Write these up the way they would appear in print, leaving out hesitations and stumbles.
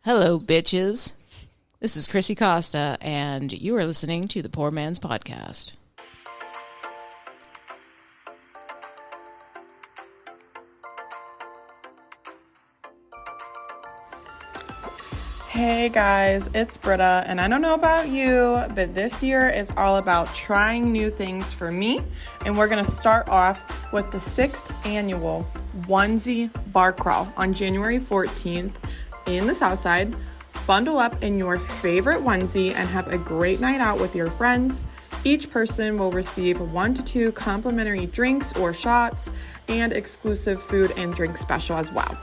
Hello, bitches. This is Chrissy Costa, and you are listening to the Poor Man's Podcast. Hey guys, it's Britta, and I don't know about you, but this year is all about trying new things for me, and we're going to start off with the 6th annual Onesie Bar Crawl on January 14th in the South Side. Bundle up in your favorite onesie and have a great night out with your friends. Each person will receive 1 to 2 complimentary drinks or shots and exclusive food and drink special as well.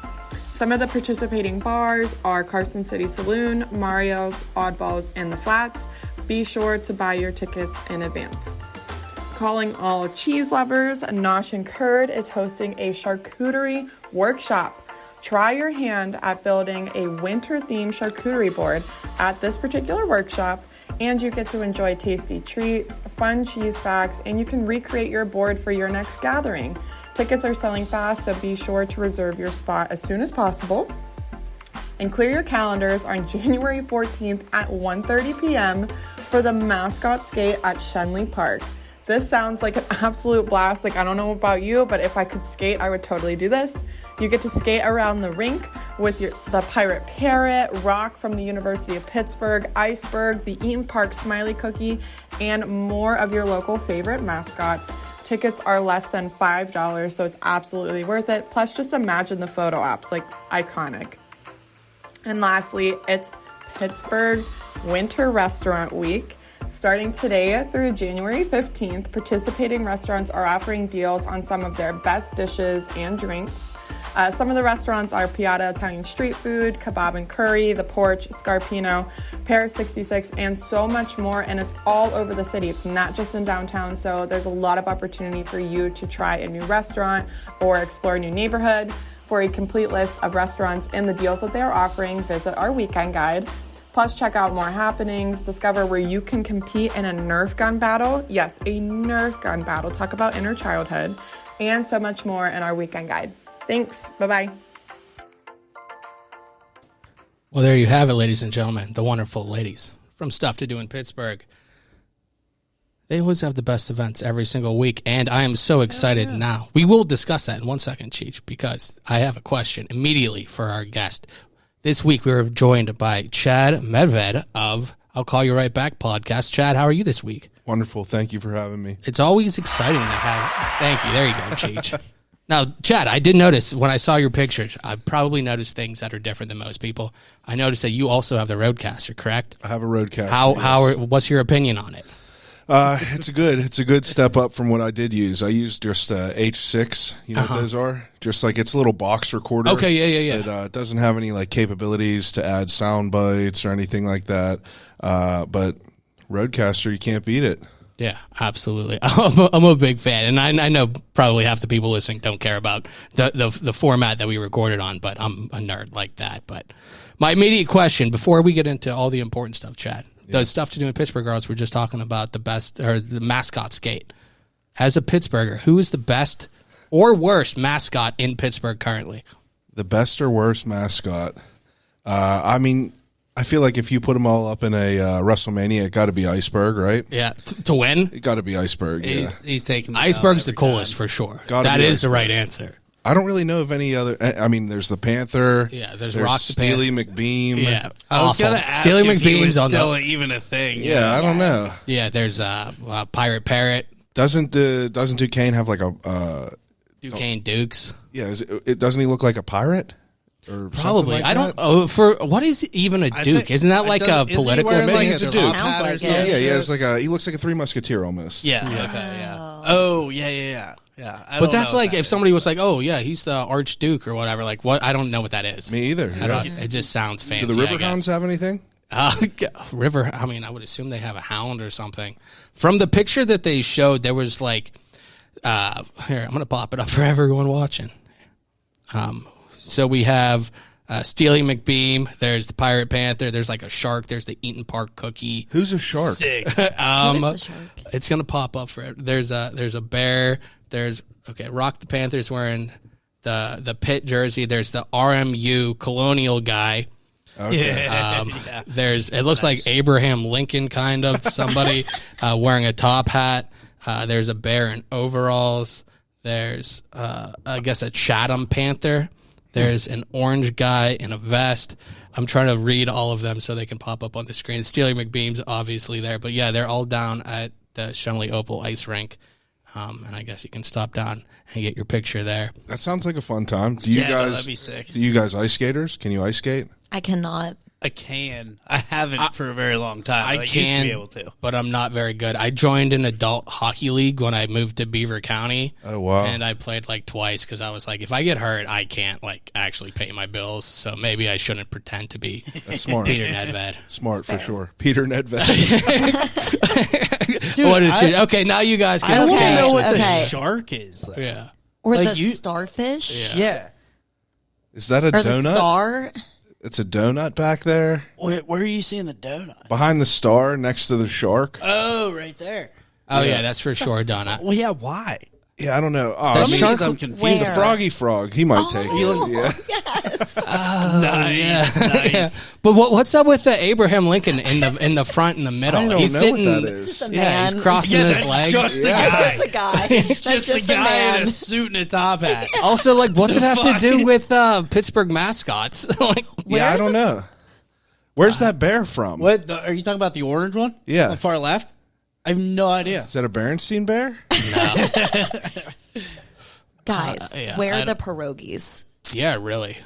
Some of the participating bars are Carson City Saloon, Mario's, Oddballs, and The Flats. Be sure to buy your tickets in advance. Calling all cheese lovers, Nosh and Curd is hosting a charcuterie workshop. Try your hand at building a winter-themed charcuterie board at this particular workshop, and you get to enjoy tasty treats, fun cheese facts, and you can recreate your board for your next gathering. Tickets are selling fast, so be sure to reserve your spot as soon as possible. And clear your calendars on January 14th at 1:30 p.m. for the mascot skate at Shenley Park. This sounds like an absolute blast. Like, I don't know about you, but if I could skate, I would totally do this. You get to skate around the rink with the Pirate Parrot, Rock from the University of Pittsburgh, Iceberg, the Eaton Park Smiley Cookie, and more of your local favorite mascots. Tickets are less than $5, so it's absolutely worth it. Plus, just imagine the photo ops, like iconic. And lastly, it's Pittsburgh's Winter Restaurant Week. Starting today through January 15th, participating restaurants are offering deals on some of their best dishes and drinks. Some of the restaurants are Piatta Italian Street Food, Kebab and Curry, The Porch, Scarpino, Paris 66, and so much more. And it's all over the city. It's not just in downtown, so there's a lot of opportunity for you to try a new restaurant or explore a new neighborhood. For a complete list of restaurants and the deals that they are offering, visit our weekend guide. Plus, check out more happenings, discover where you can compete in a Nerf gun battle. Yes, a Nerf gun battle. Talk about inner childhood. And so much more in our weekend guide. Thanks. Bye-bye. Well, there you have it, ladies and gentlemen, the wonderful ladies from Stuff to Do in Pittsburgh. They always have the best events every single week, and I am so excited now. We will discuss that in 1 second, Cheech, because I have a question immediately for our guest. This week, we were joined by Chad Medved of I'll Call You Right Back podcast. Chad, how are you this week? Wonderful. Thank you for having me. It's always exciting to have. Thank you. There you go, Cheech. Now, Chad, I did notice when I saw your pictures, I probably noticed things that are different than most people. I noticed that you also have the Roadcaster, correct? I have a Roadcaster. What's your opinion on it? It's a good step up from what I did use. I used just H6. You know what those are? Just like it's a little box recorder. Okay, yeah. It doesn't have any like capabilities to add sound bites or anything like that. But Roadcaster, you can't beat it. Yeah, absolutely. I'm a big fan, and I know probably half the people listening don't care about the format that we recorded on, but I'm a nerd like that. But my immediate question, before we get into all the important stuff, Chad, the Stuff to Do in Pittsburgh girls, we're just talking about the best, or the mascot skate. As a Pittsburgher, who is the best or worst mascot in Pittsburgh currently? The best or worst mascot? I feel like if you put them all up in a WrestleMania, it got to be Iceberg, right? Yeah, to win? It got to be Iceberg, He's taking the Iceberg's the coolest for sure. That is the right answer. I don't really know of any other. I mean, there's the Panther. Yeah, there's Rock the Steely McBeam. Yeah, I was going to ask Steely if he was McBeam's still even a thing. Yeah, I don't know. Yeah, there's Pirate Parrot. Doesn't Duquesne have like a Duquesne Dukes? Yeah, doesn't he look like a pirate? Or probably. Like I don't. Oh, for what is even a Duke? Isn't that like a political? Maybe he's a Duke. Sounds like Yeah, he has he looks like a Three Musketeer almost. Yeah. Okay. Yeah. Oh, yeah. But that's like if somebody was like, "Oh, yeah, he's the Archduke or whatever." Like, what? I don't know what that is. Me either. It just sounds fancy. Do the River Hounds have anything? River. I mean, I would assume they have a hound or something. From the picture that they showed, there was like, here, I'm gonna pop it up for everyone watching. So we have Steely McBeam. There's the Pirate Panther. There's like a shark. There's the Eaton Park Cookie. Who's a shark? Sick. Who is the shark? It's gonna pop up for. There's a bear. There's Rock the Panther's wearing the Pitt jersey. There's the RMU Colonial guy. Okay. Yeah. It looks like Abraham Lincoln, kind of somebody wearing a top hat. There's a bear in overalls. There's, I guess, a Chatham Panther. There's an orange guy in a vest. I'm trying to read all of them so they can pop up on the screen. Steely McBeam's obviously there, but yeah, they're all down at the Shenley Oval Ice Rink. And I guess you can stop down and get your picture there. That sounds like a fun time. Do you guys? That'd be sick. Do you guys ice skaters? Can you ice skate? I cannot. I can. I haven't for a very long time. I Used can, to be able to. but I'm not very good. I joined an adult hockey league when I moved to Beaver County. Oh, wow. And I played like twice because I was like, if I get hurt, I can't like actually pay my bills. So maybe I shouldn't pretend to be That's smart. Peter Nedved. Smart for sure. Peter Nedved. Okay, now you guys I can. want to Okay, know what okay. the shark is. Though. Yeah. Or Like the you- starfish. Yeah. Is that a Or the donut? star. It's a donut back there Where are you seeing the donut? behind the star next to the shark. Oh, right there. Oh yeah, that's for sure, Donna. Well, yeah. Why? Yeah, I don't know. Oh, That I mean, shark- I'm confused. Where? the froggy frog. He might take it. Yeah. Nice, nice. But what's up with the Abraham Lincoln in the front in the middle? I don't he's know sitting, what that is. The Yeah, he's man. crossing Yeah, his that's legs. just the Yeah. guy. That's the guy. It's That's just just the a guy man. in a suit and a top hat. Also, like, what's it have to do Fuck. with Pittsburgh mascots? Like, Yeah, I don't know. Where's that bear from? What are you talking about? The orange one? Yeah. on the far left. I have no idea. Is that a Berenstein bear? Guys, yeah, where I are the don't- pierogies? yeah, really.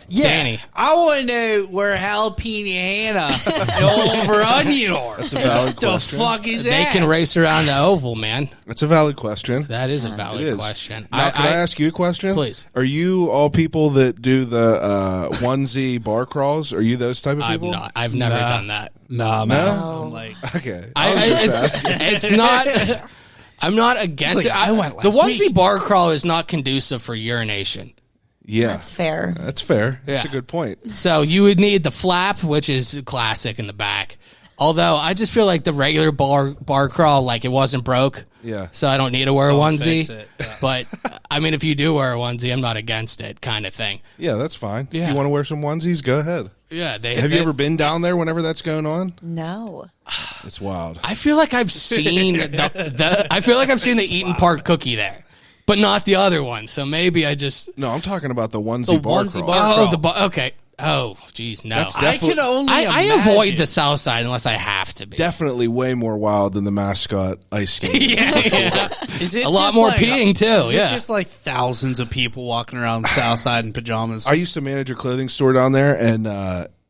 Yeah, Danii. I want to know where jalapeno Hannah over onion are. That's a valid What the question. fuck is They that? can race around the oval, man. That's a valid question. That is a It valid is. question. Now, can I ask you a question? Please. Are you all people that do the onesie bar crawls? Are you those type of I'm people? not. I've never done that. Nah, No? man. I'm like, Okay. I was just asking. It's not. I'm not against It's it. like, I went the last onesie week. bar crawl is not conducive for urination. Yeah. That's fair. That's fair. That's Yeah. a good point. So you would need the flap, which is classic in the back. Although I just feel like the regular bar crawl, like it wasn't broke. Yeah. So I don't need to wear a onesie. fix it. Yeah. But I mean, if you do wear a onesie, I'm not against it, kind of thing. Yeah, that's fine. If Yeah. you want to wear some onesies, go ahead. Yeah. Have you ever been down there whenever that's going on? No. It's wild. I feel like I've seen I feel like I've seen the Eaton Park cookie there, but not the other one. So maybe I just. No, I'm talking about the onesie bar onesie crawl. bar- Oh, crawl. the okay. Oh, geez, no. That's I definitely, can only. I imagine. avoid the South Side unless I have to be. definitely way more wild than the mascot ice skating. Yeah. Is it A lot just more like- peeing too. Is Yeah. it just like thousands of people walking around the South Side in pajamas? I used to manage a clothing store down there, and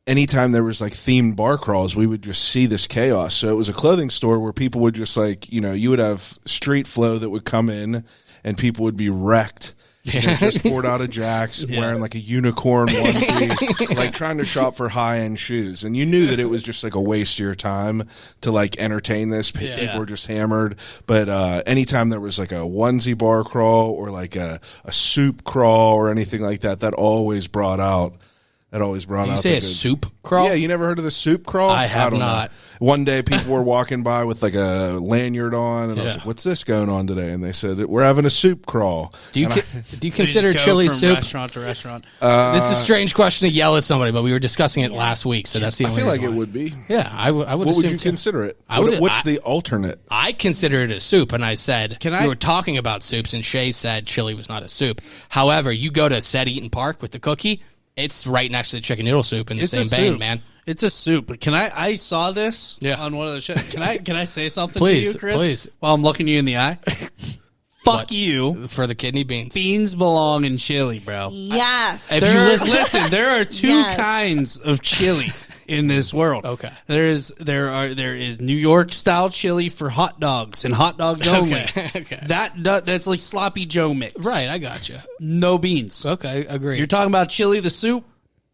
anytime there was like themed bar crawls, we would just see this chaos. So it was a clothing store where people would just like, you would have street flow that would come in, and people would be wrecked. Just poured out of Jack's, wearing like a unicorn onesie, like trying to shop for high end shoes. And you knew that it was just like a waste of your time to like entertain this. People were just hammered. But anytime there was like a onesie bar crawl or like a soup crawl or anything like that, that always brought out. That always brought Did you out. say the a good- soup crawl? Yeah, you never heard of the soup crawl? I have don't know. not. One day, people were walking by with like a lanyard on, and I was Yeah. like, "What's this going on today?" And they said, "We're having a soup crawl." Do you And do you They just consider go chili from soup? restaurant to restaurant? It's a strange question to yell at somebody, but we were discussing it last week, so that's the I only feel like reason it why. would be. Yeah, I would What would assume you too. consider it? I would- What's I- the alternate? I consider it a soup, and I said Can I- we were talking about soups, and Shay said chili was not a soup. However, you go to said Eaton Park with the cookie, it's right next to the chicken noodle soup in the It's a same vein, soup. man. It's a soup. But I saw this Yeah. on one of the shows. Can I say something Please, to you, Chris? please. While I'm looking you in the eye. Fuck What? you. For the kidney beans. Beans belong in chili, bro. Yes. If There you are, listen- listen, there are two Yes. kinds of chili in this world. Okay. There is New York style chili for hot dogs and hot dogs only. Okay. That's like sloppy Joe mix. Right, I got you. No beans. Okay, agree. You're talking about chili the soup?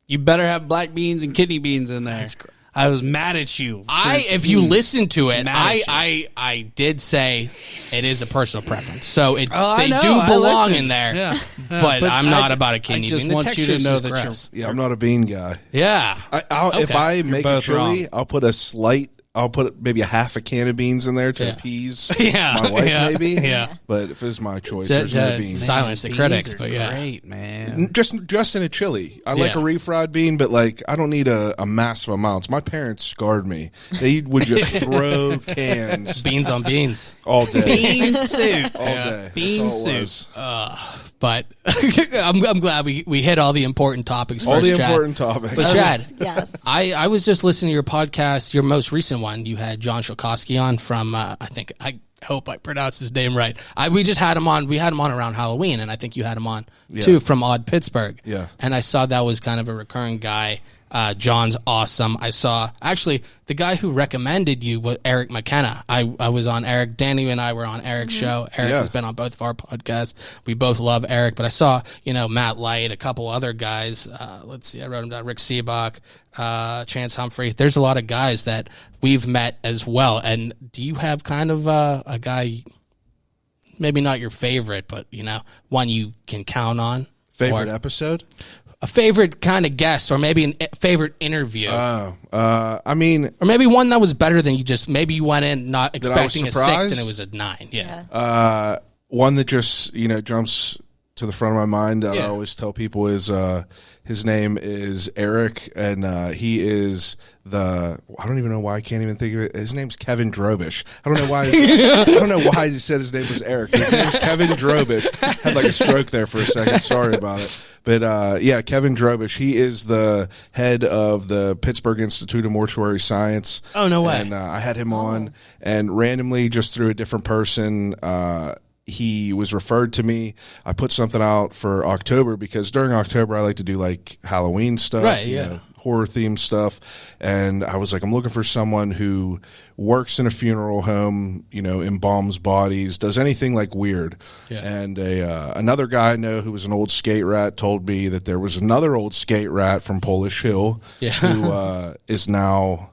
You better have black beans and kidney beans in there. That's great. I was mad at you. If you listen to it, Mad at you. I did say it is a personal preference. So Oh, I they know, do I belong listen. in there. Yeah. But I'm not I about a kidney just bean. The want you texture to know is that you're gross. Yeah, I'm not a bean guy. Yeah. If Okay. I make a both chili, wrong. I'll put a slight I'll put maybe a half a can of beans in there to appease my wife, maybe. Yeah. But if it's my choice, there's no beans. Silence the Beans critics, are but yeah. great, man. Just in a chili. I like a refried bean, but like I don't need a massive amount. My parents scarred me. They would just throw cans Beans on beans. all day. Bean soup. All day. Bean That's all it soup. was. But I'm glad we hit all the important topics All first, the Chad. important topics. But Chad, Yes. I was just listening to your podcast, your most recent one. You had John Shulkowski on from I hope I pronounced his name right. We just had him on. We had him on around Halloween, and I think you had him on too from Odd Pittsburgh. Yeah. And I saw that was kind of a recurring guy. John's awesome. I saw actually the guy who recommended you was Eric McKenna. I was on Eric. Danii and I were on Eric's show. Eric has been on both of our podcasts. We both love Eric, but I saw Matt Light, a couple other guys. Let's see, I wrote them down. Rick Seabach, Chance Humphrey. There's a lot of guys that we've met as well. And do you have kind of a guy, maybe not your favorite, but one you can count on? Favorite episode? A favorite kind of guest, or maybe a favorite interview. I mean, or maybe one that was better than maybe you went in not I was expecting a 6 surprised? and it was a 9. Yeah. one that just jumps to the front of my mind that I always tell people is his name is Eric, and he is I don't even know why I can't even think of it. His name's Kevin Drobish. I don't know why. I don't know why I just said his name was Eric. His name's Kevin Drobish. Had like a stroke there for a second. Sorry about it. But Kevin Drobish. He is the head of the Pittsburgh Institute of Mortuary Science. Oh, no way. And I had him on, and randomly, just through a different person, he was referred to me. I put something out for October because during October I like to do like Halloween stuff, right? Horror themed stuff. And I was like, I'm looking for someone who works in a funeral home, embalms bodies, does anything like weird. Yeah. And another guy I know who was an old skate rat told me that there was another old skate rat from Polish Hill who is now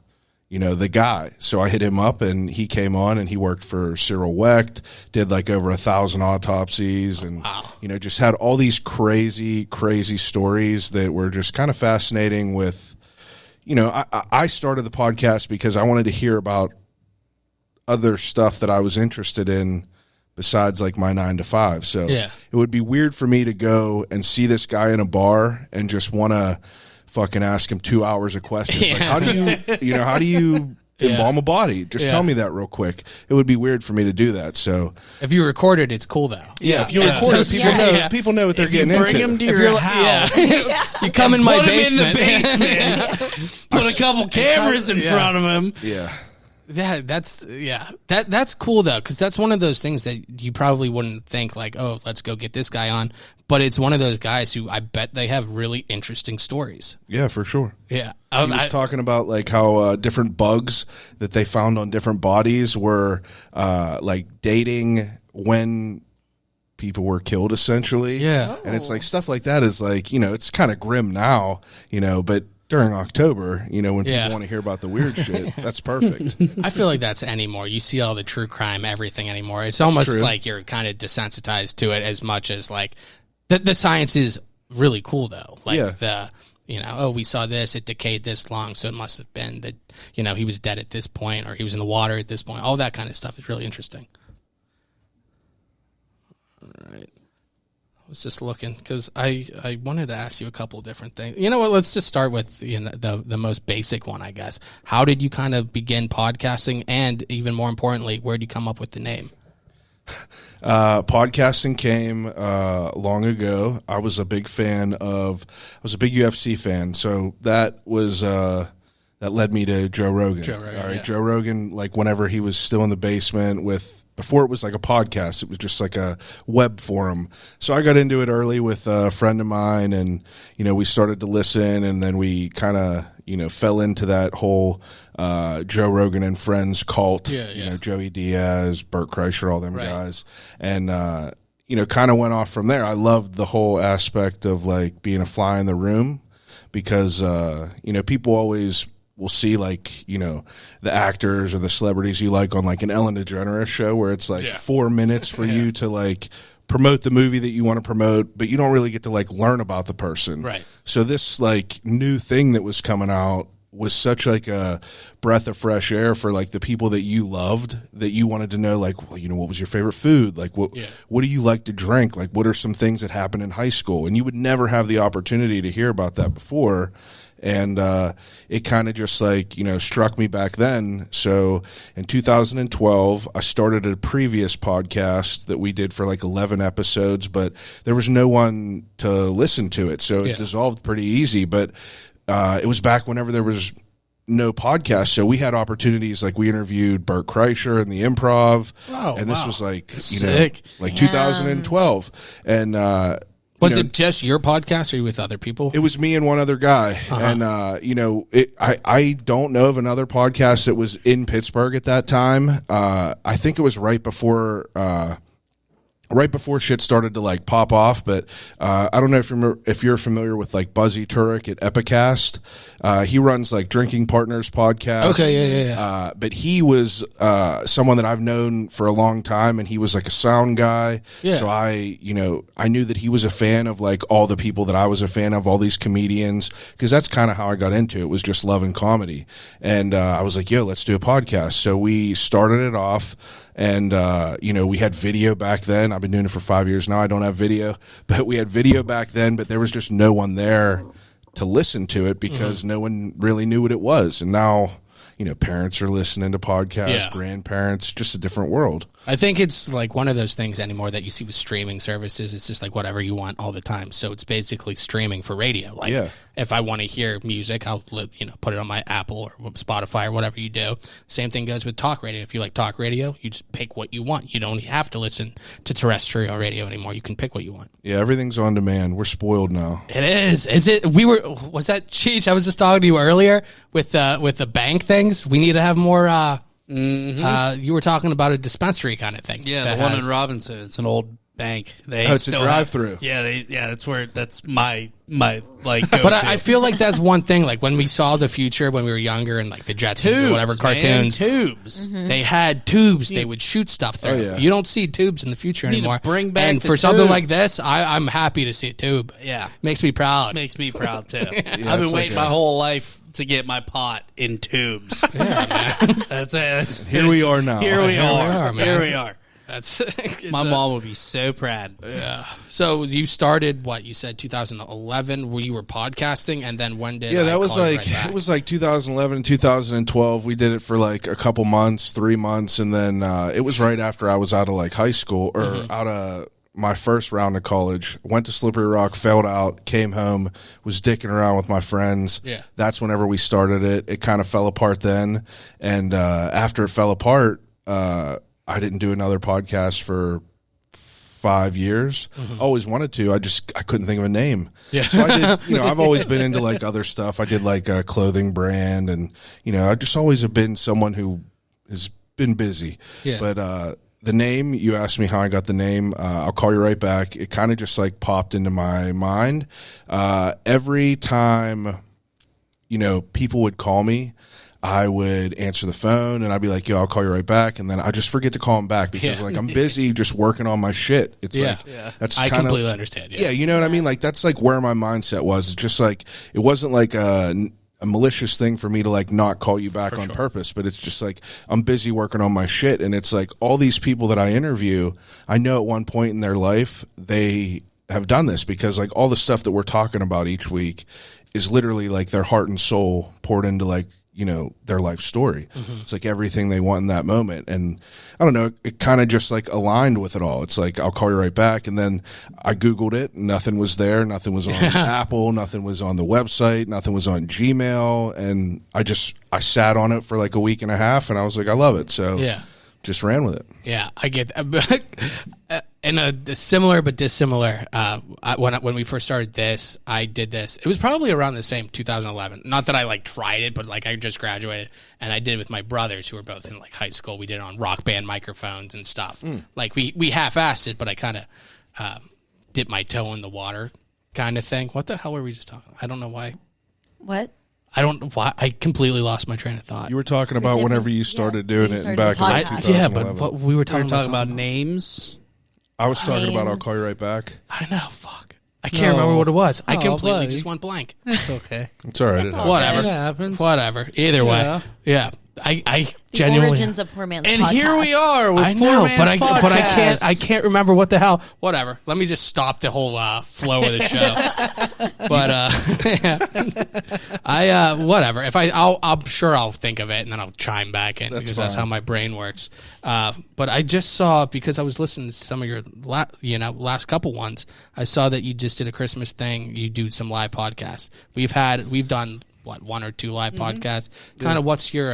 the guy. So I hit him up, and he came on, and he worked for Cyril Wecht, did like over 1,000 autopsies, and just had all these crazy stories that were just kind of fascinating. With I started the podcast because I wanted to hear about other stuff that I was interested in besides like my 9 to 5. So it would be weird for me to go and see this guy in a bar and just want to fucking ask him 2 hours of questions. Like, how do you embalm a body? Just tell me that real quick. It would be weird for me to do that. So if you record it, it's cool though. If you record it, people know what they're getting Bring into. him to your house. You come in my Put him basement. in the basement. Put a couple cameras in front of him. Yeah. That's cool though, because that's one of those things that you probably wouldn't think like, oh, let's go get this guy on, but it's one of those guys who I bet they have really interesting stories. Yeah, for sure. Yeah, He was talking about like how different bugs that they found on different bodies were like dating when people were killed, essentially. Yeah. And it's like stuff like that is like, it's kind of grim now, but during October, when people want to hear about the weird shit, that's perfect. I feel like that's anymore. You see all the true crime, everything anymore. It's almost like you're kind of desensitized to it as much as like the science is really cool though. Like we saw this, it decayed this long, so it must have been that, he was dead at this point or he was in the water at this point. All that kind of stuff is really interesting. All right. I was just looking because I wanted to ask you a couple of different things. You know what? Let's just start with the most basic one, I guess. How did you kind of begin podcasting, and even more importantly, where did you come up with the name? Podcasting came long ago. I was a big UFC fan, so that was that led me to Joe Rogan. All right, Joe Rogan, like whenever he was still in the basement before it was like a podcast, it was just like a web forum. So I got into it early with a friend of mine, and we started to listen, and then we kind of fell into that whole Joe Rogan and Friends cult. Joey Diaz, Bert Kreischer, all them guys, and kind of went off from there. I loved the whole aspect of like being a fly in the room because people always will see like, the actors or the celebrities you like on like an Ellen DeGeneres show where it's like 4 minutes for you to like promote the movie that you want to promote, but you don't really get to like learn about the person. Right. So this like new thing that was coming out, was such like a breath of fresh air for like the people that you loved, that you wanted to know, like, well, you know, what was your favorite food? Like, what do you like to drink? Like, what are some things that happened in high school? And you would never have the opportunity to hear about that before. And it kind of just like, you know, struck me back then. So in 2012, I started a previous podcast that we did for like 11 episodes, but there was no one to listen to it. So it dissolved pretty easy. But it was back whenever there was no podcast. So we had opportunities, like we interviewed Bert Kreischer in the Improv. And this was like, you know, like 2012. And, was it just your podcast or you with other people? It was me and one other guy. And, you know, I don't know of another podcast that was in Pittsburgh at that time. I think it was right before shit started to like pop off, but I don't know if you're familiar with like Buzzy Turek at Epicast. He runs like Drinking Partners podcast. Okay, yeah. But he was someone that I've known for a long time, and he was like a sound guy. Yeah. So I knew that he was a fan of like all the people that I was a fan of, all these comedians, because that's kind of how I got into it, was just loving comedy. And I was like, yo, let's do a podcast. So we started it off. And, you know, we had video back then. I've been doing it for 5 years now. I don't have video, but we had video back then, but there was just no one there to listen to it because no one really knew what it was. And now, you know, parents are listening to podcasts, grandparents, just a different world. I think it's like one of those things anymore that you see with streaming services. It's just like whatever you want all the time. So it's basically streaming for radio. Like if I want to hear music, I'll put it on my Apple or Spotify or whatever you do. Same thing goes with talk radio. If you like talk radio, you just pick what you want. You don't have to listen to terrestrial radio anymore. You can pick what you want. Yeah, everything's on demand. We're spoiled now. It is. Is it? Was that Cheech? I was just talking to you earlier with the bank things. We need to have more. You were talking about a dispensary kind of thing. Yeah, the one in Robinson. It's an old bank. It's a drive-through. That's my like. Go-to. But I feel like that's one thing. Like when we saw the future when we were younger and like the Jetsons or whatever cartoons, tubes. They had tubes. They would shoot stuff through. Oh, yeah. You don't see tubes in the future anymore. Bring back and the for something tubes. like this, I'm happy to see a tube. Yeah, makes me proud. Makes me proud too. I've been waiting my whole life to get my pot in tubes. Yeah, man. That's it. Here we are now. Here we are, man. Here we are. That's my mom would be so proud. Yeah. So you started what you said 2011 where you were podcasting, and then when did that was like it was like 2011 and 2012. We did it for like a couple months, 3 months, and then it was right after I was out of like high school or out of my first round of college. Went to Slippery Rock, failed out, came home, was dicking around with my friends. Yeah. That's whenever we started it. It kind of fell apart then, and after it fell apart, I didn't do another podcast for 5 years. Always wanted to. I couldn't think of a name. Yeah. So I did, I've always been into like other stuff. I did like a clothing brand, and, I just always have been someone who has been busy. Yeah. But, the name, you asked me how I got the name. I'll call you right back. It kind of just like popped into my mind. Every time, people would call me, I would answer the phone and I'd be like, yo, I'll call you right back. And then I just forget to call him back because like I'm busy just working on my shit. It's that's I completely understand. Yeah. You know what I mean? Like that's like where my mindset was. It's just like, it wasn't like a malicious thing for me to like not call you back on purpose, but it's just like I'm busy working on my shit. And it's like all these people that I interview, I know at one point in their life, they have done this because like all the stuff that we're talking about each week is literally like their heart and soul poured into like, their life story. It's like everything they want in that moment. And I don't know, it kind of just like aligned with it all. It's like, I'll call you right back. And then I Googled it. Nothing was there. Nothing was on Apple. Nothing was on the website. Nothing was on Gmail. And I sat on it for like a week and a half and I was like, I love it. So just ran with it. Yeah, I get that. In a similar but dissimilar, when we first started this, I did this. It was probably around the same 2011. Not that I like tried it, but like I just graduated and I did it with my brothers who were both in like high school. We did it on Rock Band microphones and stuff. Like we half-assed it, but I kind of dipped my toe in the water kind of thing. What the hell were we just talking about? I don't know why. What? I don't know why. I completely lost my train of thought. You were talking about whenever you started doing it back in like 2011. Yeah, but we were talking about names. I was talking about I'll call you right back. I know, fuck. I can't remember what it was. I Oh, completely buddy. just went blank. It's okay. It's all right. It happens. Whatever. It happens. Whatever. Either way. Yeah. Yeah. I The genuinely. origins of Poor Man's And Podcast. here we are with I Poor know, Man's but I Podcast. can't remember what the hell. Whatever. Let me just stop the whole flow of the show. But whatever. If I'm sure I'll think of it and then I'll chime back in because that's fine. how my brain works. But I just saw, because I was listening to some of your last couple ones. I saw that you just did a Christmas thing. You do some live podcasts. We've done one or two live podcasts. Kind of what's your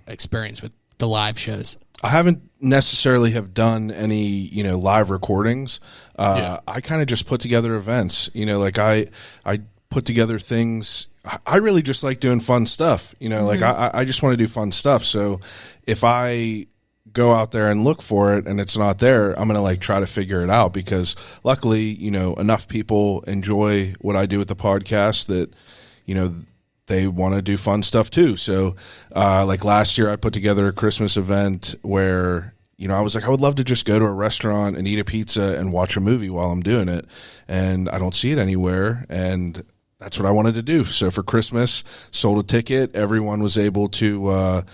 experience with the live shows? I haven't necessarily have done any, live recordings. I kind of just put together events, like I put together things. I really just like doing fun stuff, like I just want to do fun stuff. So if I go out there and look for it and it's not there, I'm going to try to figure it out, because luckily, enough people enjoy what I do with the podcast that, they want to do fun stuff too. So, last year I put together a Christmas event where, I was like, I would love to just go to a restaurant and eat a pizza and watch a movie while I'm doing it. And I don't see it anywhere. And that's what I wanted to do. So for Christmas, sold a ticket. Everyone was able to,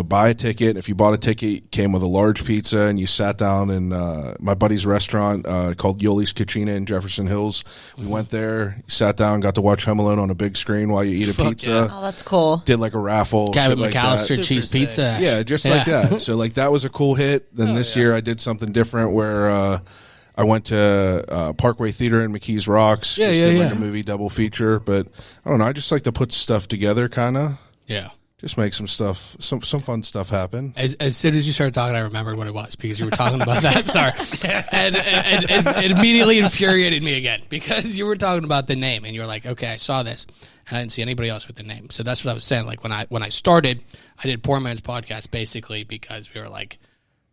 buy a ticket. If you bought a ticket, it came with a large pizza, and you sat down in my buddy's restaurant called Yoli's Cucina in Jefferson Hills. We went there, sat down, got to watch Home Alone on a big screen while you eat a pizza. Oh, that's cool. Did a raffle. Kevin shit like McAllister that. cheese Super pizza. Yeah, just like that. So that was a cool hit. Then this year I did something different where I went to Parkway Theater in McKees Rocks. Yeah, just yeah, did yeah. a movie double feature. But I don't know. I just like to put stuff together, kind of. Yeah. Just make some stuff, some fun stuff happen. As soon as you started talking, I remembered what it was, because you were talking about that. Sorry. And it immediately infuriated me again, because you were talking about the name and you were like, okay, I saw this and I didn't see anybody else with the name. So that's what I was saying. When I started, I did Poor Man's Podcast basically because we were like,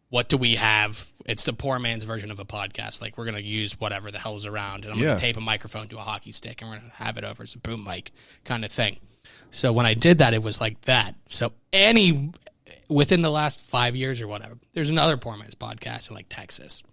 what do we have? It's the poor man's version of a podcast. We're going to use whatever the hell's around, and I'm going to tape a microphone to a hockey stick and we're going to have it over as a boom mic kind of thing. So when I did that, it was like that. So within the last 5 years or whatever, there's another Poor Man's Podcast in Texas.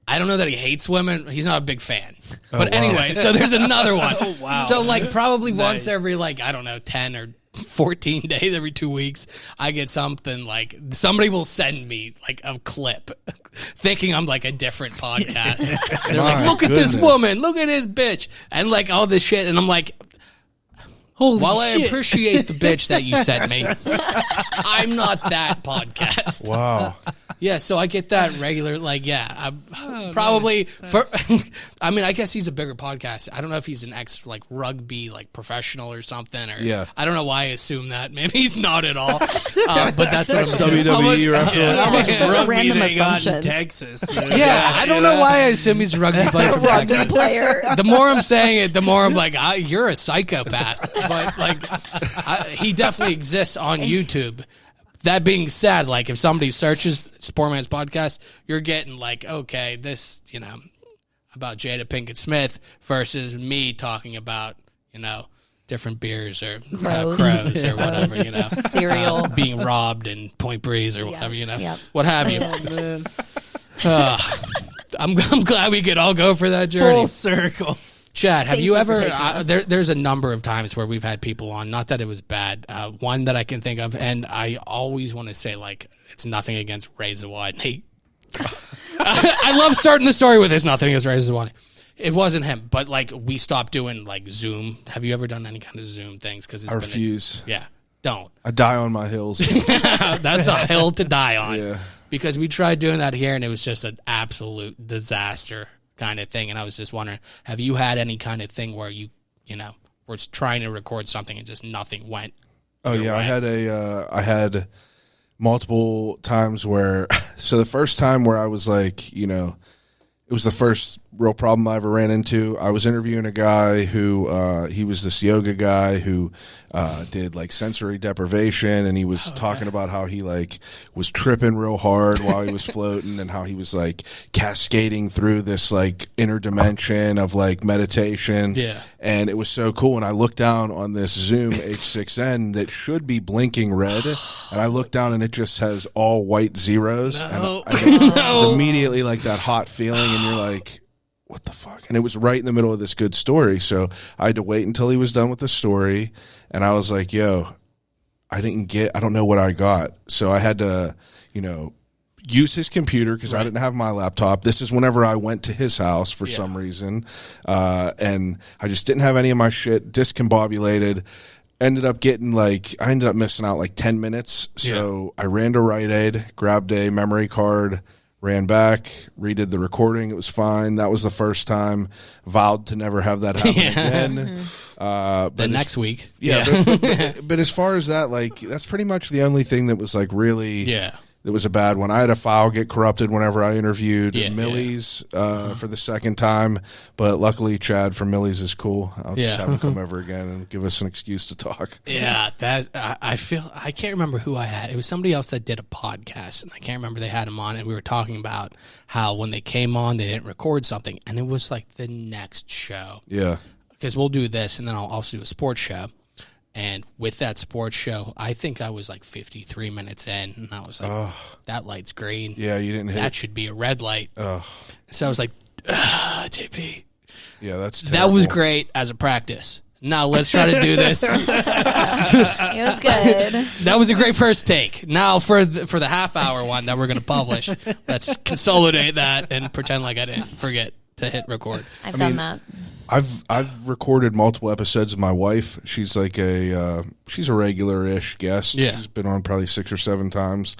I don't know that he hates women. He's not a big fan. But anyway, so there's another one. Oh, wow. So probably once Nice. every 10 or 14 days, every 2 weeks, I get something somebody will send me a clip thinking I'm a different podcast. They're like, look at this woman, look at this bitch, and all this shit. And I'm like, Holy while I shit. appreciate the bitch that you sent me, I'm not that podcast. Wow. Yeah, so I get that regular, I'm probably, for, I guess he's a bigger podcast. I don't know if he's an rugby, professional or something, or Yeah. I don't know why I assume that. Maybe he's not at all, but that's what I'm assuming. WWE wrestler. Yeah, Such such a rugby random they got in assumption. Texas. Yeah, I don't know why I assume he's a rugby player from Rugby Texas. player. The more I'm saying it, the more I'm like, you're a psychopath. But he definitely exists on YouTube. That being said, if somebody searches Poor Man's Podcast, you're getting okay, this, about Jada Pinkett Smith versus me talking about, different beers or crows or whatever, Cereal. being robbed in Point Breeze or whatever, Yep. what have you. Oh, man. I'm glad we could all go for that journey. Full circle. Chad, have Thank you you for ever? taking us. There's a number of times where we've had people on. Not that it was bad. One that I can think of, and I always want to say it's nothing against Ray Zawodny. I love starting the story with "It's nothing against Ray Zawodny." It wasn't him, but we stopped doing Zoom. Have you ever done any kind of Zoom things? Because I refuse. Yeah, don't. I die on my hills. That's a hill to die on. Yeah. Because we tried doing that here, and it was just an absolute disaster kind of thing. And I was just wondering, have you had any kind of thing where you were trying to record something and just nothing went? Oh your yeah, way? I had multiple times where. So the first time where I was it was the first real problem I ever ran into. I was interviewing a guy who he was this yoga guy who did sensory deprivation, and he was talking about how he was tripping real hard while he was floating, and how he was cascading through this inner dimension of meditation. Yeah. And it was so cool. And I looked down on this Zoom H6N that should be blinking red, and I looked down and it just has all white zeros. No. And it was immediately that hot feeling, and you're like, what the fuck? And it was right in the middle of this good story. So I had to wait until he was done with the story. And I was like, yo, I don't know what I got. So I had to, use his computer because I didn't have my laptop. This is whenever I went to his house for some reason. And I just didn't have any of my shit, discombobulated. I ended up missing out like 10 minutes. So I ran to Rite Aid, grabbed a memory card, ran back, redid the recording. It was fine. That was the first time. Vowed to never have that happen again. The next week. But as far as that, like, that's pretty much the only thing that was like really, that was a bad one. I had a file get corrupted whenever I interviewed Millie's for the second time, but luckily Chad from Millie's is cool. I'll just have him come over again and give us an excuse to talk. Yeah, that I can't remember who I had. It was somebody else that did a podcast, and I can't remember they had him on, and we were talking about how when they came on, they didn't record something, and it was like the next show. Yeah. Because we'll do this, and then I'll also do a sports show. And with that sports show, I think I was like 53 minutes in, and I was like, that light's green. Yeah, you didn't hit that should be a red light. So I was like, JP. Yeah, that's terrible. terrible. That was great as a practice. Now let's try to do this. It was good. That was a great first take. Now for the half-hour one that we're going to publish, let's consolidate that and pretend like I didn't forget to hit record. I've done that. I've recorded multiple episodes with my wife. She's like she's a regular-ish guest. Yeah. She's been on probably 6 or 7 times.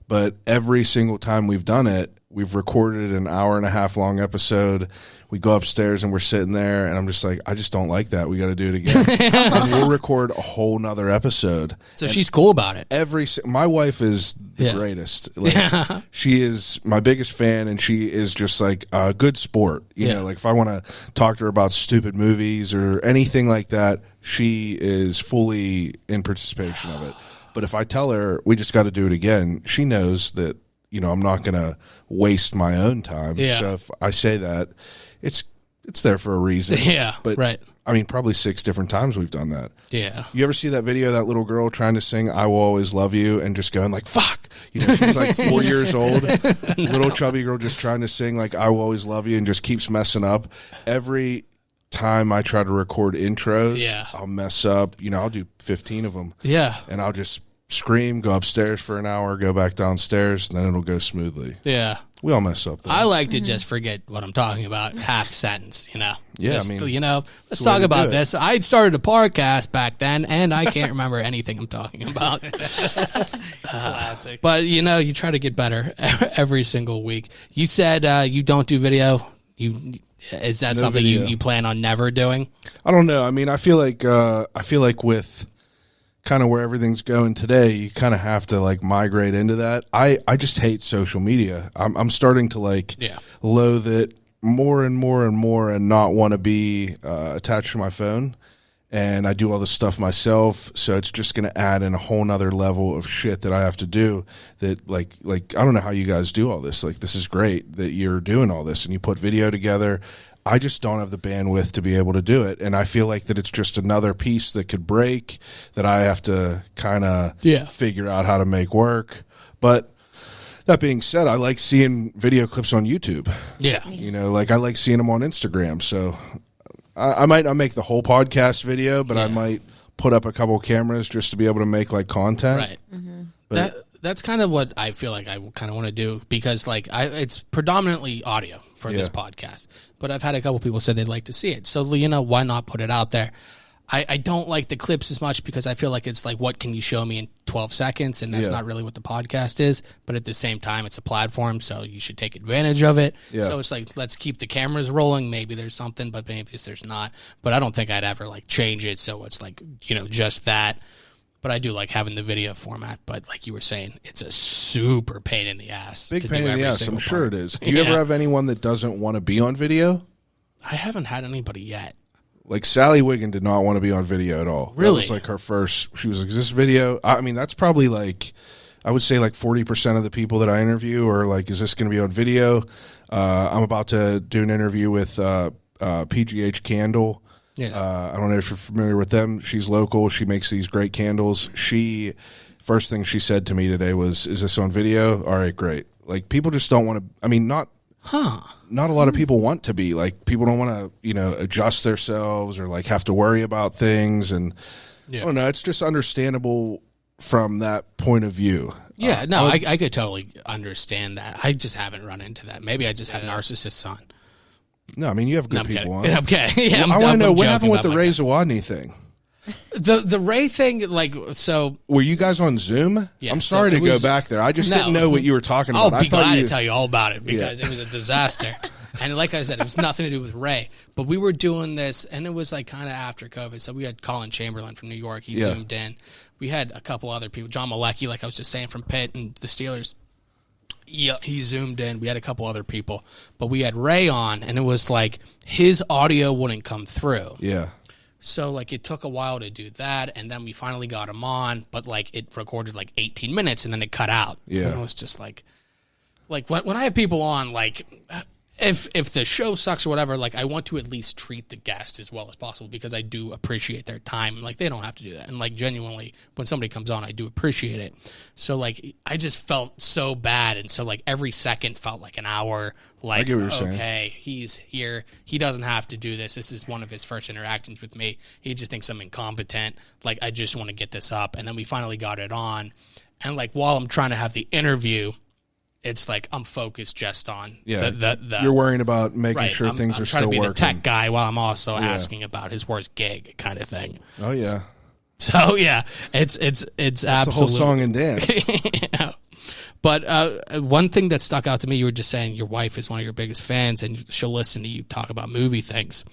But every single time we've done it, we've recorded an hour-and-a-half long episode. We go upstairs and we're sitting there, and I'm just like, I just don't like that. We got to do it again. And we'll record a whole nother episode. So she's cool about it. My wife is the greatest. Like, she is my biggest fan, and she is just like a good sport. You know, like if I want to talk to her about stupid movies or anything like that, she is fully in participation of it. But if I tell her we just got to do it again, she knows that, I'm not going to waste my own time. Yeah. So if I say that, it's there for a reason. Yeah, but right. I mean, probably 6 different times we've done that. Yeah. You ever see that video of that little girl trying to sing "I Will Always Love You" and just going like "fuck"? She's like 4 years old, little chubby girl just trying to sing like "I Will Always Love You" and just keeps messing up. Every time I try to record intros, I'll mess up. I'll do 15 of them. Yeah. And I'll just scream, go upstairs for an hour, go back downstairs, and then it'll go smoothly. Yeah. We all mess up, though. I like to just forget what I'm talking about half sentence, Yeah, just, I mean, let's talk about this. I started a podcast back then, and I can't remember anything I'm talking about. Classic. But, you try to get better every single week. You said you don't do video. Is that something you plan on never doing? I don't know. I mean, I feel like with kind of where everything's going today, you kind of have to like migrate into that. I just hate social media. I'm starting to loathe it more and more and more, and not want to be attached to my phone. And I do all this stuff myself, so it's just going to add in a whole nother level of shit that I have to do. That like I don't know how you guys do all this. Like, this is great that you're doing all this and you put video together. I just don't have the bandwidth to be able to do it, and I feel like that it's just another piece that could break that I have to kind of figure out how to make work. But that being said, I like seeing video clips on YouTube. Yeah. I like seeing them on Instagram. So I might not make the whole podcast video, but I might put up a couple cameras just to be able to make like content. Right. Mm-hmm. But that's kind of what I feel like I kind of want to do, because it's predominantly audio for this podcast, but I've had a couple people say they'd like to see it. So, why not put it out there? I don't like the clips as much because I feel like it's like, what can you show me in 12 seconds? And that's not really what the podcast is. But at the same time, it's a platform, so you should take advantage of it. Yeah. So it's like, let's keep the cameras rolling. Maybe there's something, but maybe there's not. But I don't think I'd ever change it so it's just that. But I do like having the video format. But like you were saying, it's a super pain in the ass. Big pain in the ass, I'm sure it is. Do you ever have anyone that doesn't want to be on video? I haven't had anybody yet. Like Sally Wiggin did not want to be on video at all. Really? That was like her first. She was like, "Is this video?" I mean, that's probably I would say 40% of the people that I interview are like, "Is this going to be on video?" I'm about to do an interview with PGH Candle. Yeah. I don't know if you're familiar with them. She's local. She makes these great candles. First thing she said to me today was, "Is this on video?" All right, great. Like, people just don't want to. I mean, not Not a lot of people want to be. Like, people don't want to, adjust themselves or like have to worry about things. And I don't know. It's just understandable from that point of view. Yeah, I could totally understand that. I just haven't run into that. Maybe I just have narcissists on. No, I mean, you have good people on. Okay. Yeah, I want to know what happened with the Ray Zawadney thing. The Ray thing, so... Were you guys on Zoom? Yeah, I'm sorry to go back there. I just didn't know what you were talking about. I'll be glad to tell you all about it because it was a disaster. And like I said, it was nothing to do with Ray. But we were doing this, and it was like kind of after COVID. So we had Colin Chamberlain from New York. He zoomed in. We had a couple other people. John Malecki, like I was just saying, from Pitt and the Steelers. Yeah, he zoomed in. We had a couple other people. But we had Ray on, and it was like his audio wouldn't come through. Yeah. So, like, it took a while to do that, and then we finally got him on, but, like, it recorded, like, 18 minutes, and then it cut out. Yeah. And it was just, like when I have people on, like, if the show sucks or whatever, like, I want to at least treat the guest as well as possible because I do appreciate their time. Like, they don't have to do that. And, like, genuinely, when somebody comes on, I do appreciate it. So, like, I just felt so bad. And so, like, every second felt like an hour. Like, I get what you're saying. Okay, he's here. He doesn't have to do this. This is one of his first interactions with me. He just thinks I'm incompetent. Like, I just want to get this up. And then we finally got it on. And, like, while I'm trying to have the interview, it's like I'm focused just on the you're worrying about making sure things are still working. I'm trying to be the tech guy while I'm also asking about his worst gig kind of thing. Oh yeah. So yeah, it's absolutely the whole song and dance. Yeah. But one thing that stuck out to me, you were just saying your wife is one of your biggest fans, and she'll listen to you talk about movie things.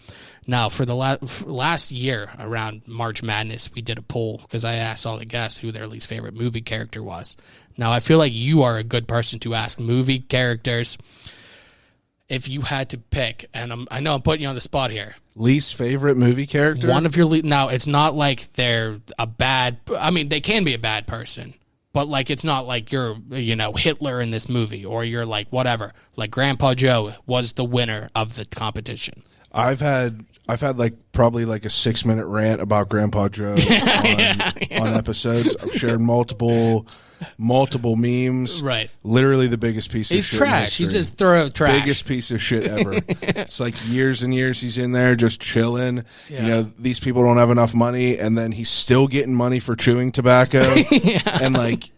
Now, for the last year, around March Madness, we did a poll because I asked all the guests who their least favorite movie character was. Now, I feel like you are a good person to ask movie characters if you had to pick, and I know I'm putting you on the spot here. Least favorite movie character? One of your now, it's not like they're a bad. I mean, they can be a bad person, but like it's not like you're Hitler in this movie or you're like whatever. Like Grandpa Joe was the winner of the competition. I've had like probably like a 6-minute rant about Grandpa Joe on episodes. I've shared multiple memes. Right. Literally the biggest piece of shit. He's trash. He just throw trash. Biggest piece of shit ever. It's like years and years he's in there just chilling. Yeah. These people don't have enough money, and then he's still getting money for chewing tobacco. And like,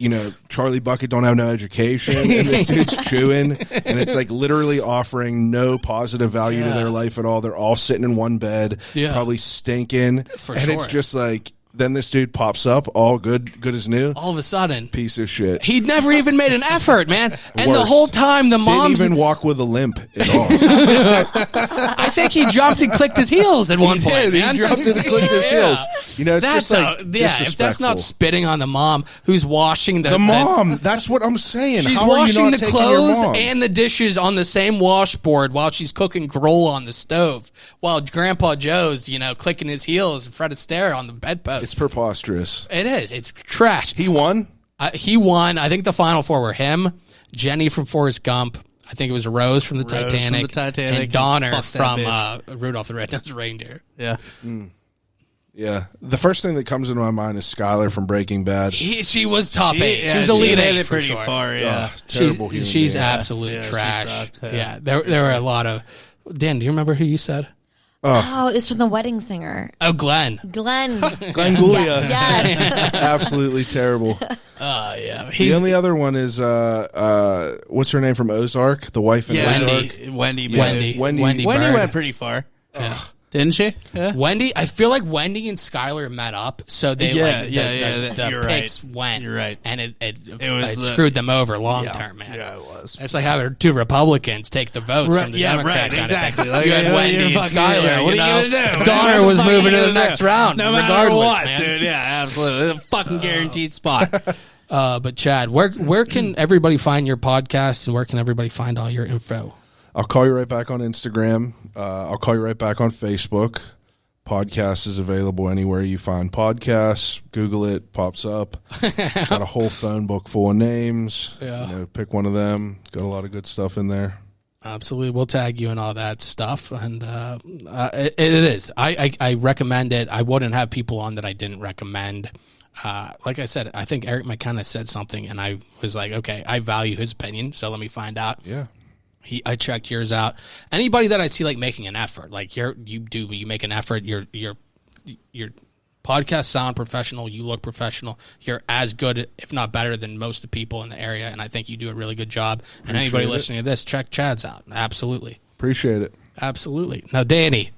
Charlie Bucket don't have no education, and this dude's chewing, and it's like literally offering no positive value to their life at all. They're all sitting in one bed, probably stinking. It's just like, then this dude pops up, all good as new. All of a sudden. Piece of shit. He never even made an effort, man. And Worst. the whole time the mom's... Didn't even walk with a limp at all. I think he jumped and clicked his heels at one point, man. He jumped and clicked his heels. It's that's just like if that's not spitting on the mom who's washing the mom, that's what I'm saying. She's How are you washing not the taking your clothes mom? and the dishes on the same washboard while she's cooking gruel on the stove, while Grandpa Joe's, clicking his heels and Fred Astaire on the bedpost. It's preposterous. It is. It's trash. He won? He won. I think the final four were him, Jenny from Forrest Gump. I think it was Rose from the Titanic. And Donner from Rudolph the Red-Nosed Reindeer. Yeah. Yeah. The first thing that comes into my mind is Skylar from Breaking Bad. She was top 8. She was elite 8 for pretty sure. far, yeah. Terrible human She's being. absolute trash. She sucked, yeah. There were a lot of... Dan, do you remember who you said? Oh, it's from The Wedding Singer. Oh, Glenn. Glenn Gulia. Yes. Absolutely terrible. Yeah. The only other one is what's her name from Ozark? The wife in Ozark. Wendy. Wendy Wendy Bird. went pretty far. Didn't she? Yeah. Wendy, I feel like Wendy and Skylar met up, so they the you're picks right. went. You're right. And it was screwed them over long term, man. Yeah, it was. It's like having two Republicans take the votes from the Democrats. Exactly. Like, you had Wendy and Skylar. What are you going to do? Donner was moving to the next round, no matter regardless, what, man. dude. Yeah, absolutely. It's a fucking guaranteed spot. But Chad, where can everybody find your podcast, and where can everybody find all your info? I'll call you right back on Instagram. I'll call you right back on Facebook. Podcast is available anywhere you find podcasts. Google it, pops up. Got a whole phone book full of names. Yeah. Pick one of them. Got a lot of good stuff in there. Absolutely. We'll tag you and all that stuff. And it is. I recommend it. I wouldn't have people on that I didn't recommend. Like I said, I think Eric McKenna said something, and I was like, okay, I value his opinion, so let me find out. Yeah. I checked yours out. Anybody that I see like making an effort, like you make an effort. Your podcast sound professional. You look professional. You're as good, if not better, than most of the people in the area, and I think you do a really good job. And anybody listening to this, check Chad's out. Absolutely, Appreciate it. absolutely. Now, Danii,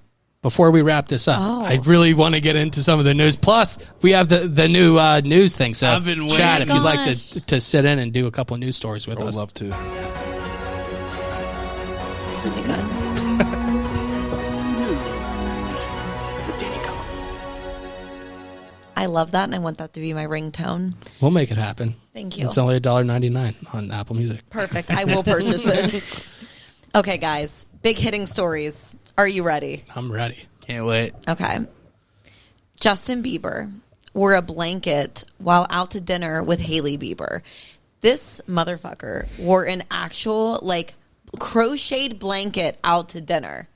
before we wrap this up, I really want to get into some of the news. Plus, we have the new news thing. So, I've been waiting. Chad, if you'd like Gosh. to sit in and do a couple of news stories with I would us. love to. This would be good. I love that, and I want that to be my ringtone. We'll make it happen. Thank you. It's only $1.99 on Apple Music. Perfect. I will purchase it. Okay, guys. Big hitting stories. Are you ready? I'm ready. Can't wait. Okay. Justin Bieber wore a blanket while out to dinner with Hailey Bieber. This motherfucker wore an actual, like, crocheted blanket out to dinner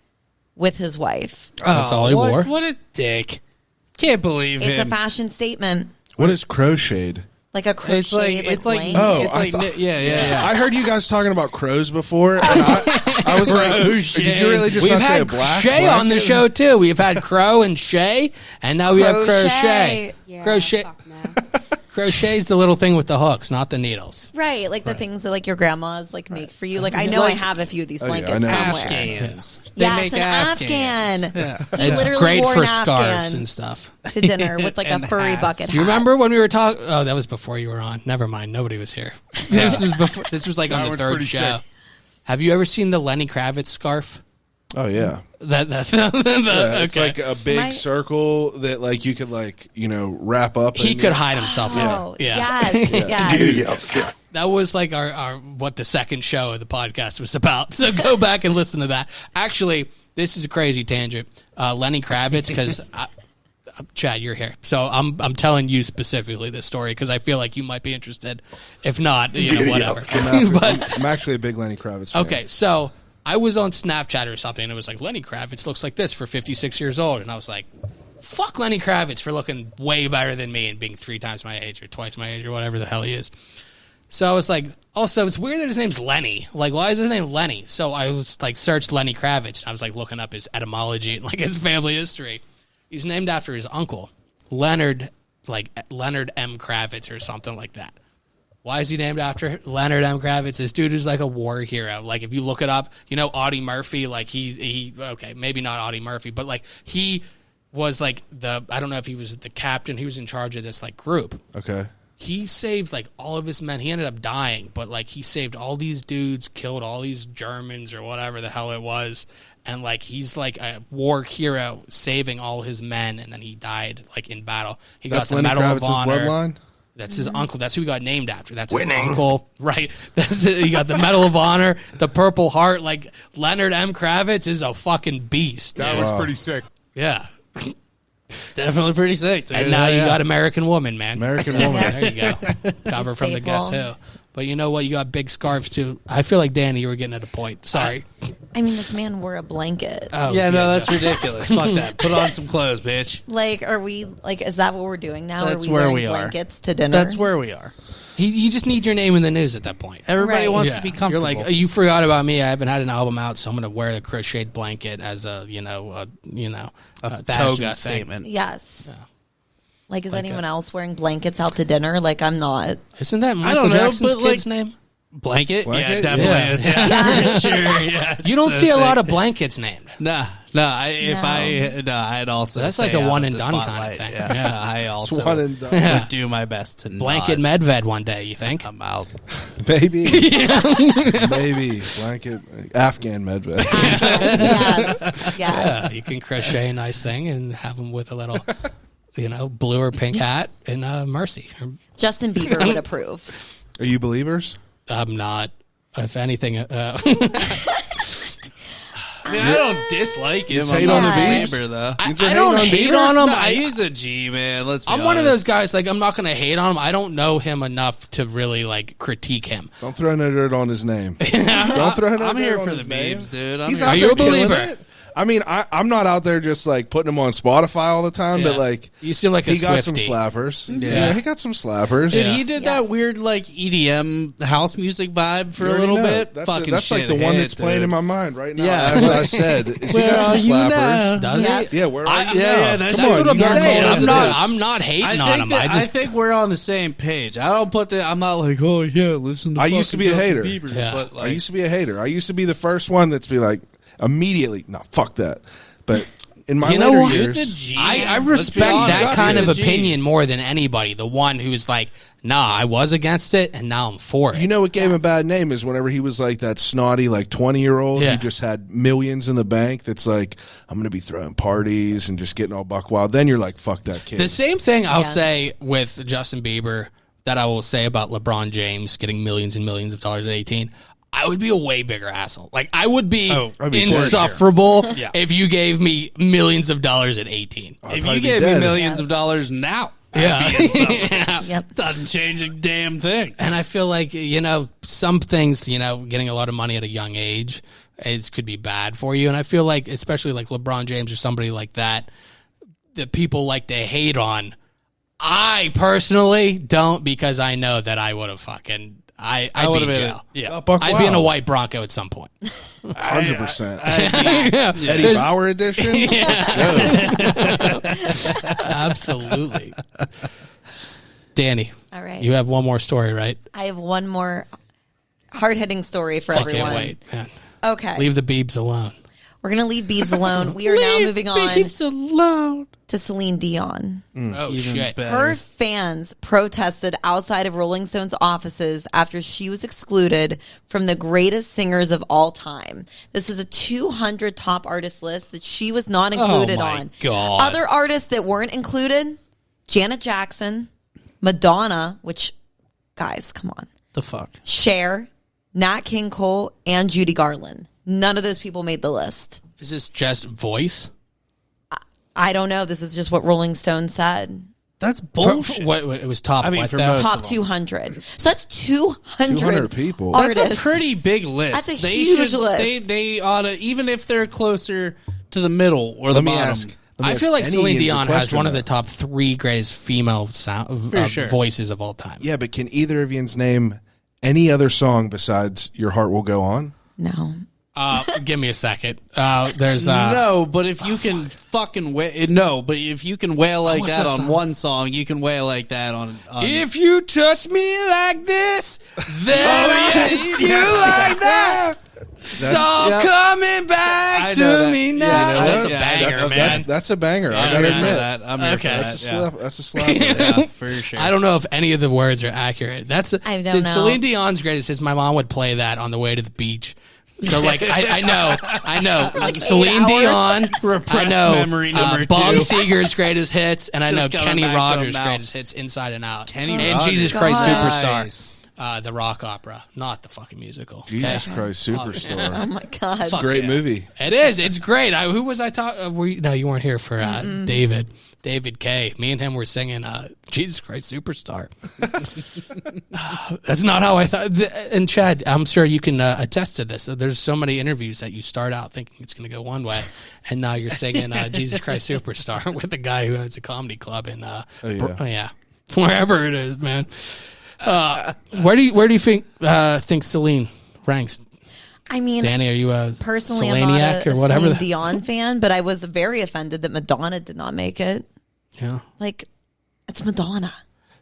with his wife. That's all he wore? What a dick. Can't believe It's him. a fashion statement. What is crocheted? Like a crocheted it's like blanket. Oh, it's I like thought- yeah. I heard you guys talking about crows before, and I was like, Crochet. did you really just We've not say a had black? Shay black? on the show, too. We've had Crow and Shay, and now we have Crochet. Yeah, Crochet. fuck no. Crochet's the little thing with the hooks, not the needles. Right, like the things that like your grandmas like make for you. Like I know I have a few of these Oh, yeah, I blankets know. somewhere. Afghans. They Yes, make an Afghans. Afghan. Yeah. He It's literally great wore for an scarves Afghan and stuff. to dinner with like a And furry hats. bucket Do you hat. remember when we were talking? Oh, that was before you were on. Never mind. Nobody was here. This was before. This was like on the one's third pretty show. sick. Have you ever seen the Lenny Kravitz scarf? Oh yeah. Yeah, It's okay. like a big My- circle that like you could like wrap up. He and- could hide himself in Oh, it. Yeah. yes. That was like our what the second show of the podcast was about. So go back and listen to that. Actually, this is a crazy tangent. Lenny Kravitz, because Chad, you're here, so I'm telling you specifically this story because I feel like you might be interested. If not, whatever. But I'm actually a big Lenny Kravitz fan. okay, so I was on Snapchat or something, and it was like Lenny Kravitz looks like this for 56 years old, and I was like, fuck Lenny Kravitz for looking way better than me and being 3 times my age or twice my age or whatever the hell he is. So I was like, also, it's weird that his name's Lenny. Like, why is his name Lenny? So I was like, searched Lenny Kravitz. And I was like looking up his etymology and like his family history. He's named after his uncle, Leonard M. Kravitz or something like that. Why is he named after Leonard M. Kravitz? This dude is like a war hero. Like, if you look it up, Audie Murphy, like he okay, maybe not Audie Murphy, but like he was like I don't know if he was the captain. He was in charge of this like group. Okay. He saved like all of his men. He ended up dying, but like he saved all these dudes, killed all these Germans or whatever the hell it was. And like he's like a war hero saving all his men, and then he died like in battle. He That's got the Lenny Medal of Kravitz's Honor. bloodline. That's his uncle. That's who he got named after. That's his uncle. Right. That's it. He got the Medal of Honor, the Purple Heart. Like Leonard M. Kravitz is a fucking beast. That dude. was pretty sick. Yeah. Definitely pretty sick. Dude. And now you got American Woman, man. American Woman. There you go. Cover from the Guess Who. But you know what? You got big scarves too. I feel like Danii, you were getting at a point. Sorry. I mean, this man wore a blanket. Oh, Yeah, no, that's just- ridiculous. Fuck that. Put on some clothes, bitch. Like, are we like? Is that what we're doing now? That's are we where wearing we are. blankets to dinner? That's where we are. You just need your name in the news at that point. Everybody Right. wants Yeah. to be comfortable. You're like, you forgot about me. I haven't had an album out, so I'm going to wear the crocheted blanket as a a fashion toga thing. statement. Yes. Yeah. Like, is Like anyone a- else wearing blankets out to dinner? Like, I'm not. Isn't that don't Michael know, Jackson's but, like- kid's name? Blanket? Yeah, Blanket? definitely Yeah. is. Yeah, for sure. Yeah, You don't so see a sick. lot of blankets named. Nah. I'd also. That's stay like a out one of and the done kinda spotlight. thing. Yeah, Yeah. I also One and done. Yeah. would do my best to Blanket not. Medved one day, you think? I'm out. Maybe. Maybe. Blanket. Afghan Medved. Yes. Yeah, Yes. you can crochet a nice thing and have them with a little, blue or pink hat and Mercy. Justin Bieber would approve. Are you believers? I'm not. If anything, I mean, I don't dislike him. Just I'm hate not on the a Biebs? believer, though. I You're don't hating on hate Bieber? on him. Nah, he's a G, man. Let's be I'm honest. one of those guys, like, I'm not going to hate on him. I don't know him enough to really, like, critique him. Don't throw no dirt on his name. Don't throw no I'm dirt here on for the his name. memes, dude. I'm He's here out Are for you there a killing believer? it. I mean, I'm not out there just like putting him on Spotify all the time, but like you seem like a he got some Swiftie. slappers. Yeah. He got some slappers. Dude, he did Yes. that weird like EDM house music vibe for You a already little know. bit. That's, Fucking that's like shit the one hit, that's playing dude. in my mind right now. Yeah. As I said, is he got some slappers? Does Yeah. it? Yeah, where are you Yeah, now? yeah, that's Come on, what I'm you gotta saying. call it as it is. I'm not hating I on think, him. that, I I think we're on the same page. I don't put the. I'm not like, oh yeah, listen to. I used to be a fucking hater. Justin Bieber, Yeah. but, I like, used to be a hater. I used to be the first one that's be like immediately, no, fuck that. But in my You know later what? years, It's a G. I Let's be respect honest. that kind of It's a G. opinion more than anybody. The one who's like, nah, I was against it and now I'm for it. you know what gave him a bad name is whenever he was like that snotty, like 20-year-old Yeah. who just had millions in the bank. That's like, I'm going to be throwing parties and just getting all buck wild. Then you're like, fuck that kid. The same thing I'll Yeah. say with Justin Bieber that I will say about LeBron James getting millions and millions of dollars at 18. I would be a way bigger asshole. Like, I would be I'd be for sure. insufferable Yeah. if you gave me millions of dollars at 18. I'd If probably you be gave me dead. millions of dollars now, Yeah. I'd be insufferable. Yep. Doesn't change a damn thing. And I feel like, some things, getting a lot of money at a young age could be bad for you. And I feel like, especially like LeBron James or somebody like that people like to hate on. I personally don't, because I know that I would have I'd be would've in been- jail. yeah. Buck I'd be in a wild. white Bronco at some point. 100%. Eddie There's- Bauer edition? Absolutely. Danny, All right. you have one more story, right? I have one more hard-hitting story for I everyone. can't wait, man. Okay. Leave the Biebs alone. We're going to leave Biebs alone. We are now moving on alone. to Celine Dion. Oh, Even shit. better. Her fans protested outside of Rolling Stone's offices after she was excluded from the greatest singers of all time. This is a 200 top artist list that she was not included my on. God. Other artists that weren't included, Janet Jackson, Madonna, which, guys, come on, The fuck? Cher, Nat King Cole, and Judy Garland. None of those people made the list. Is this just voice? I don't know. This is just what Rolling Stone said. That's bullshit. What, it was top. I mean, what for though? most- Top of them. 200. So that's 200, 200 people. artists. That's a pretty big list. That's a huge list. They ought to, even if they're closer to the middle or the Let me bottom. ask. I feel like any Celine easy Dion has question, one of though. the top 3 greatest female sure. voices of all time. Yeah, but can either of yous name any other song besides Your Heart Will Go On? No. Give me a second. There's No, but if you can fucking wail, no, but if you can wail like what's that that on song? one song, you can wail like that on. If you touch me like this, then I miss you like that. So coming back I know to that. me Yeah, now. I know That's that. a Yeah, banger, that's- man. That's a banger. I I'm gotta here for admit. that. I'm here for Okay. that. That's a yeah. slap. That's a slapper. Yeah, for sure. I don't know if any of the words are accurate. I don't know. Celine Dion's greatest is my mom would play that on the way to the beach. So like I know like Celine 8 Dion, I Repressed know memory number Bob 2. Seger's greatest hits, and I know Just coming Kenny back to Rogers' him now. greatest hits, Inside and Out, Kenny and Rogers. Jesus Christ God. Superstar, the rock opera, not the fucking musical. Jesus Christ, Superstar. Oh my God. Great movie. It is. It's great. Who was I talking? No, you weren't here for David. David K. Me and him were singing Jesus Christ Superstar. That's not how I thought. And Chad, I'm sure you can attest to this. There's so many interviews that you start out thinking it's going to go one way, and now you're singing Jesus Christ Superstar with a guy who owns a comedy club in wherever it is, man. Where do you think Celine ranks? I mean, Danny, are you a personally, I'm not Seleniac a or whatever? Celine Dion fan, but I was very offended that Madonna did not make it. Yeah. Like, it's Madonna.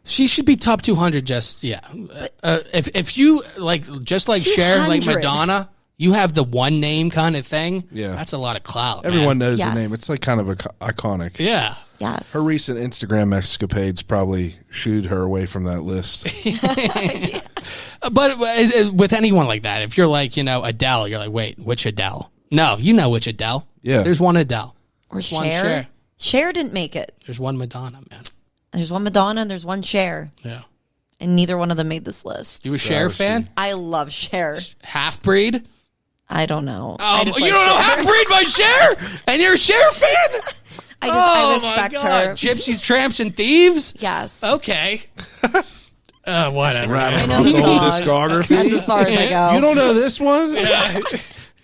She should be top 200. Just if you like, just like Cher, like 200. Madonna, you have the one name kind of thing. Yeah. That's a lot of clout. Everyone man. knows Yes. the name. It's like kind of iconic. Yeah, Yes. Her recent Instagram escapades probably shooed her away from that list. but with anyone like that, if you're like Adele, you're like, wait, which Adele? No, you know which Adele. Yeah. There's one Adele. Or There's one Cher. Cher. Cher didn't make it. There's one Madonna, man. There's one Madonna and there's one Cher. Yeah. And neither one of them made this list. You a Cher fan? I love Cher. Half breed? I don't know. Oh, I you just don't like know Cher. Half breed by Cher, and you're a Cher fan? I Oh, my respect God. her. Gypsies, tramps, and thieves. Yes. Okay. Whatever. Rattle I know off the the whole song. discography. That's as far as I go. You don't know this one?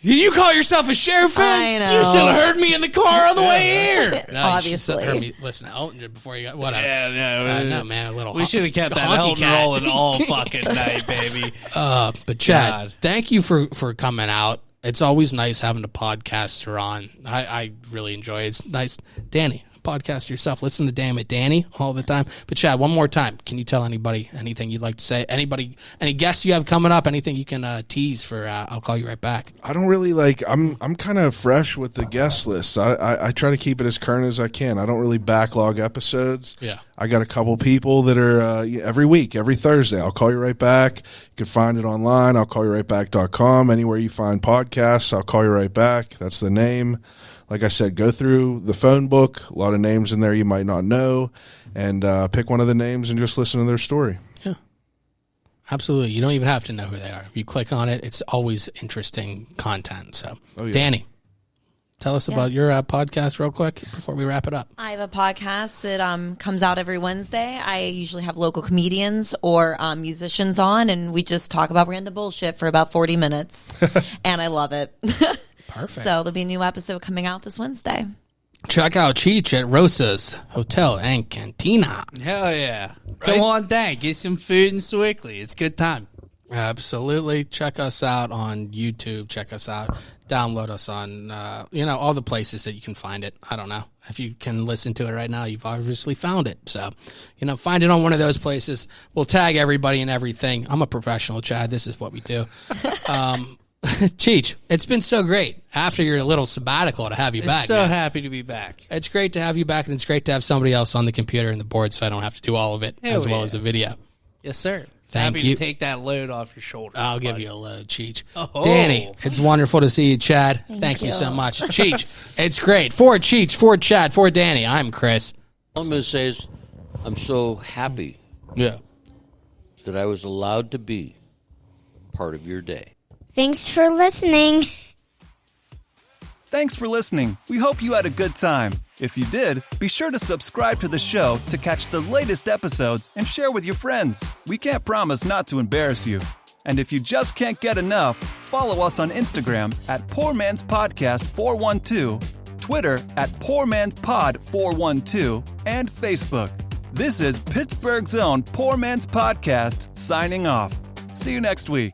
You call yourself a sheriff fan? I know. You should have heard me in the car on the way here. No, Obviously. you should have heard me listen to Elton before you got whatever. Yeah, No, man, a little. We should have kept that honky Elton cat. rolling all fucking night, baby. But Chad, God. thank you for coming out. It's always nice having a podcaster on. I really enjoy it. It's nice. Danii, podcast yourself. Listen to Damn It Danii all the time. But Chad, one more time, can you tell anybody anything you'd like to say? Anybody, any guests you have coming up? Anything you can tease for? I'll call you right back. I don't really I'm kind of fresh with the guest list. I try to keep it as current as I can. I don't really backlog episodes. Yeah. I got a couple people that are every week, every Thursday. I'll call you right back. You can find it online. I'll call you right back.com. Anywhere you find podcasts, I'll call you right back. That's the name. Like I said, go through the phone book. A lot of names in there you might not know, and pick one of the names and just listen to their story. Yeah, absolutely. You don't even have to know who they are. If you click on it, it's always interesting content. So, Danii, tell us about your podcast real quick before we wrap it up. I have a podcast that comes out every Wednesday. I usually have local comedians or musicians on, and we just talk about random bullshit for about 40 minutes, and I love it. Perfect. So there'll be a new episode coming out this Wednesday. Check out Cheech at Rosa's Hotel and Cantina. Hell yeah. Right? Come on down. Get some food in Sewickley. It's a good time. Absolutely. Check us out on YouTube. Check us out. Download us on, all the places that you can find it. I don't know. If you can listen to it right now, you've obviously found it. So, find it on one of those places. We'll tag everybody and everything. I'm a professional, Chad. This is what we do. Cheech, it's been so great after your little sabbatical to have you back. So man. happy to be back. It's great to have you back, and it's great to have somebody else on the computer and the board so I don't have to do all of it as well as the video. Yes, sir. Thank happy you. to take that load off your shoulders. I'll give you a load, Cheech. Oh. Danii, it's wonderful to see you, Chad. Thank you so much. Cheech, it's great. For Cheech, for Chad, for Danii, I'm Chris. All I'm going to say is I'm so happy that I was allowed to be part of your day. Thanks for listening. Thanks for listening. We hope you had a good time. If you did, be sure to subscribe to the show to catch the latest episodes and share with your friends. We can't promise not to embarrass you. And if you just can't get enough, follow us on Instagram at Poor Man's Podcast 412, Twitter at Poor Man's Pod 412, and Facebook. This is Pittsburgh's own Poor Man's Podcast signing off. See you next week.